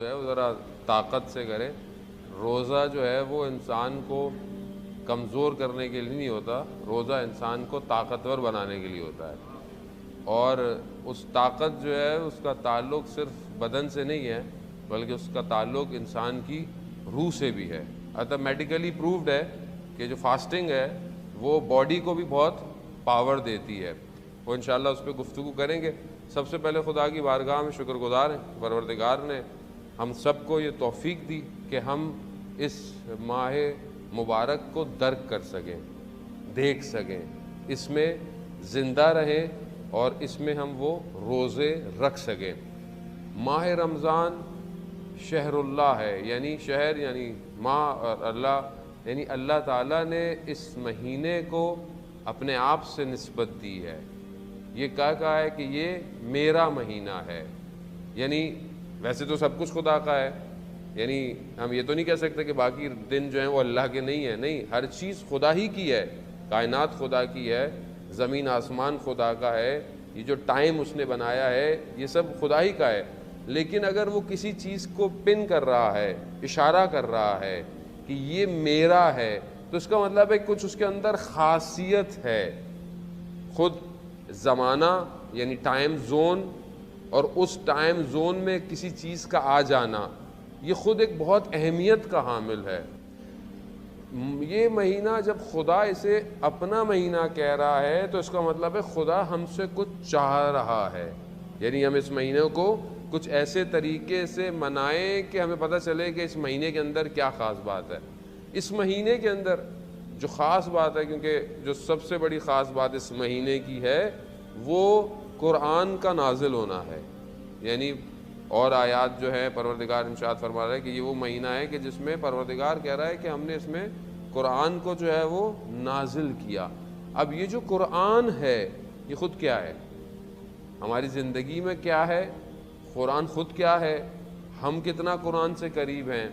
جو ہے وہ ذرا طاقت سے کرے۔ روزہ جو ہے وہ انسان کو کمزور کرنے کے لیے نہیں ہوتا، روزہ انسان کو طاقتور بنانے کے لیے ہوتا ہے، اور اس طاقت جو ہے اس کا تعلق صرف بدن سے نہیں ہے بلکہ اس کا تعلق انسان کی روح سے بھی ہے۔ میڈیکلی پروفڈ ہے کہ جو فاسٹنگ ہے وہ باڈی کو بھی بہت پاور دیتی ہے۔ وہ انشاءاللہ اس پہ گفتگو کریں گے۔ سب سے پہلے خدا کی بارگاہ میں شکر گزار ہیں، پروردگار نے ہم سب کو یہ توفیق دی کہ ہم اس ماہ مبارک کو درک کر سکیں، دیکھ سکیں، اس میں زندہ رہیں اور اس میں ہم وہ روزے رکھ سکیں۔ ماہ رمضان شہر اللہ ہے، یعنی شہر یعنی ماہ، اور اللہ یعنی اللہ تعالیٰ نے اس مہینے کو اپنے آپ سے نسبت دی ہے۔ یہ کہا ہے کہ یہ میرا مہینہ ہے، یعنی ویسے تو سب کچھ خدا کا ہے، یعنی ہم یہ تو نہیں کہہ سکتے کہ باقی دن جو ہیں وہ اللہ کے نہیں ہیں، نہیں، ہر چیز خدا ہی کی ہے، کائنات خدا کی ہے، زمین آسمان خدا کا ہے، یہ جو ٹائم اس نے بنایا ہے یہ سب خدا ہی کا ہے۔ لیکن اگر وہ کسی چیز کو پن کر رہا ہے، اشارہ کر رہا ہے کہ یہ میرا ہے، تو اس کا مطلب ہے کچھ اس کے اندر خاصیت ہے۔ خود زمانہ یعنی ٹائم زون اور اس ٹائم زون میں کسی چیز کا آ جانا، یہ خود ایک بہت اہمیت کا حامل ہے۔ یہ مہینہ جب خدا اسے اپنا مہینہ کہہ رہا ہے تو اس کا مطلب ہے خدا ہم سے کچھ چاہ رہا ہے، یعنی ہم اس مہینے کو کچھ ایسے طریقے سے منائیں کہ ہمیں پتہ چلے کہ اس مہینے کے اندر کیا خاص بات ہے۔ اس مہینے کے اندر جو خاص بات ہے، کیونکہ جو سب سے بڑی خاص بات اس مہینے کی ہے وہ قرآن کا نازل ہونا ہے، یعنی اور آیات جو ہے پروردگار ارشاد فرما رہا ہے کہ یہ وہ مہینہ ہے کہ جس میں پروردگار کہہ رہا ہے کہ ہم نے اس میں قرآن کو جو ہے وہ نازل کیا۔ اب یہ جو قرآن ہے یہ خود کیا ہے، ہماری زندگی میں کیا ہے، قرآن خود کیا ہے، ہم کتنا قرآن سے قریب ہیں۔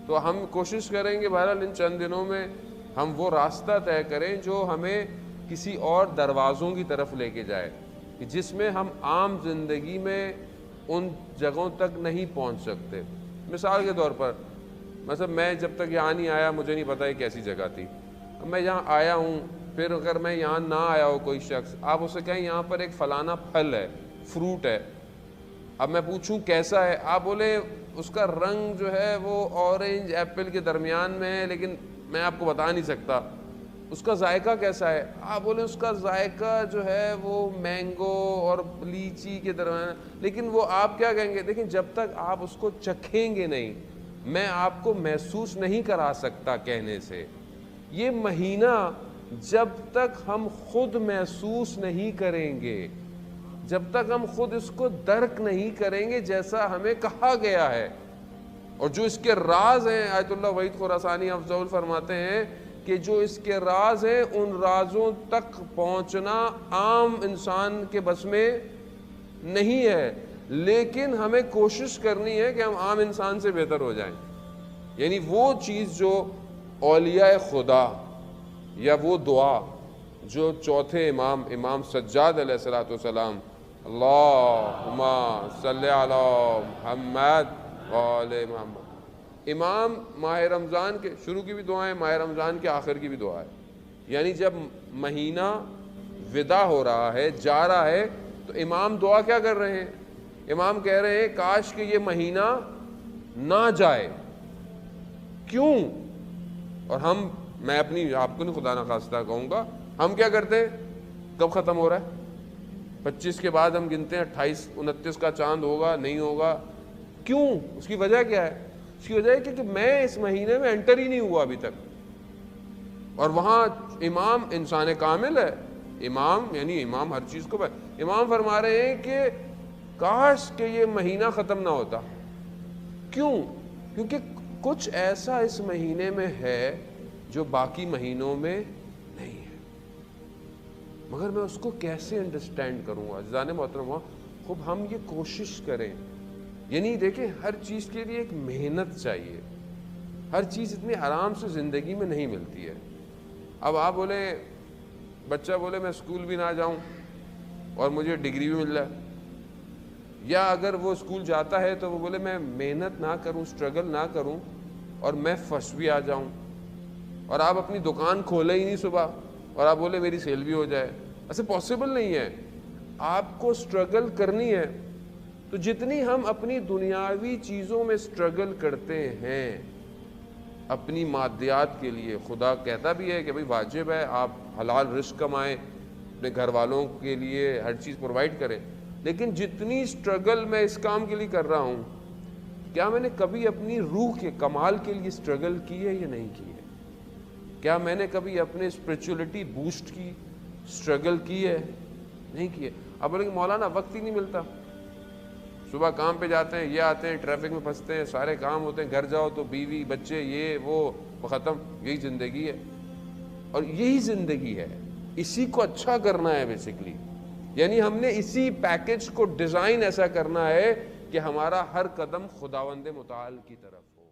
تو ہم کوشش کریں گے بہرحال ان چند دنوں میں ہم وہ راستہ طے کریں جو ہمیں کسی اور دروازوں کی طرف لے کے جائے، کہ جس میں ہم عام زندگی میں ان جگہوں تک نہیں پہنچ سکتے۔ مثال کے طور پر مثلا میں جب تک یہاں نہیں آیا مجھے نہیں پتا یہ کیسی جگہ تھی، اب میں یہاں آیا ہوں، پھر اگر میں یہاں نہ آیا ہو کوئی شخص، آپ اسے کہیں یہاں پر ایک فلانا پھل ہے، فروٹ ہے، اب میں پوچھوں کیسا ہے، آپ بولے اس کا رنگ جو ہے وہ اورنج ایپل کے درمیان میں ہے، لیکن میں آپ کو بتا نہیں سکتا۔ اس کا ذائقہ کیسا ہے، آپ بولیں اس کا ذائقہ جو ہے وہ مینگو اور لیچی کے درمیان، لیکن وہ آپ کیا کہیں گے، دیکھیں جب تک آپ اس کو چکھیں گے نہیں میں آپ کو محسوس نہیں کرا سکتا کہنے سے۔ یہ مہینہ جب تک ہم خود محسوس نہیں کریں گے، جب تک ہم خود اس کو درک نہیں کریں گے جیسا ہمیں کہا گیا ہے، اور جو اس کے راز ہیں، آیت اللہ وحید خراسانی افضل فرماتے ہیں کہ جو اس کے راز ہیں ان رازوں تک پہنچنا عام انسان کے بس میں نہیں ہے، لیکن ہمیں کوشش کرنی ہے کہ ہم عام انسان سے بہتر ہو جائیں۔ یعنی وہ چیز جو اولیاء خدا یا وہ دعا جو چوتھے امام سجاد علیہ السلام اللہم صلی علی محمد وآل محمد، امام ماہ رمضان کے شروع کی بھی دعائیں، ماہ رمضان کے آخر کی بھی دعا ہے، یعنی جب مہینہ ودا ہو رہا ہے، جا رہا ہے، تو امام دعا کیا کر رہے ہیں، امام کہہ رہے ہیں کاش کہ یہ مہینہ نہ جائے۔ کیوں؟ اور میں اپنی آپ کو نہیں خدا نخواستہ کہوں گا، ہم کیا کرتے ہیں، کب ختم ہو رہا ہے، 25 کے بعد ہم گنتے ہیں 28 29 کا چاند ہوگا نہیں ہوگا، کیوں؟ اس کی وجہ کیا ہے؟ اس کی وجہ ہے کہ میں اس مہینے میں انٹر ہی نہیں ہوا ابھی تک، اور وہاں امام انسان کامل ہے، امام یعنی امام ہر چیز کو امام فرما رہے ہیں کہ کاش کہ یہ مہینہ ختم نہ ہوتا۔ کیوں؟ کیونکہ کچھ ایسا اس مہینے میں ہے جو باقی مہینوں میں نہیں ہے، مگر میں اس کو کیسے انڈرسٹینڈ کروں گا؟ عزیزان محترم، خوب ہم یہ کوشش کریں، یعنی دیکھیں ہر چیز کے لیے ایک محنت چاہیے، ہر چیز اتنی آرام سے زندگی میں نہیں ملتی ہے۔ اب آپ بولیں، بچہ بولے میں اسکول بھی نہ جاؤں اور مجھے ڈگری بھی مل جائے، یا اگر وہ اسکول جاتا ہے تو وہ بولے میں محنت نہ کروں، اسٹرگل نہ کروں اور میں فرسٹ بھی آ جاؤں، اور آپ اپنی دکان کھولے ہی نہیں صبح اور آپ بولے میری سیل بھی ہو جائے، ایسے پاسبل نہیں ہے. آپ کو اسٹرگل کرنی ہے. تو جتنی ہم اپنی دنیاوی چیزوں میں اسٹرگل کرتے ہیں اپنی مادیات کے لیے، خدا کہتا بھی ہے کہ بھئی واجب ہے آپ حلال رزق کمائیں، اپنے گھر والوں کے لیے ہر چیز پرووائڈ کریں، لیکن جتنی اسٹرگل میں اس کام کے لیے کر رہا ہوں، کیا میں نے کبھی اپنی روح کے کمال کے لیے اسٹرگل کی ہے یا نہیں کی ہے؟ کیا میں نے کبھی اپنے اسپرچولیٹی بوسٹ کی اسٹرگل کی ہے؟ نہیں کی ہے. اب بولیں کہ مولانا وقت ہی نہیں ملتا، صبح کام پہ جاتے ہیں، یہ آتے ہیں، ٹریفک میں پھنستے ہیں، سارے کام ہوتے ہیں، گھر جاؤ تو بیوی بچے یہ وہ ختم، یہی زندگی ہے. اور یہی زندگی ہے، اسی کو اچھا کرنا ہے بیسیکلی. یعنی ہم نے اسی پیکج کو ڈیزائن ایسا کرنا ہے کہ ہمارا ہر قدم خداوند متعال کی طرف ہو.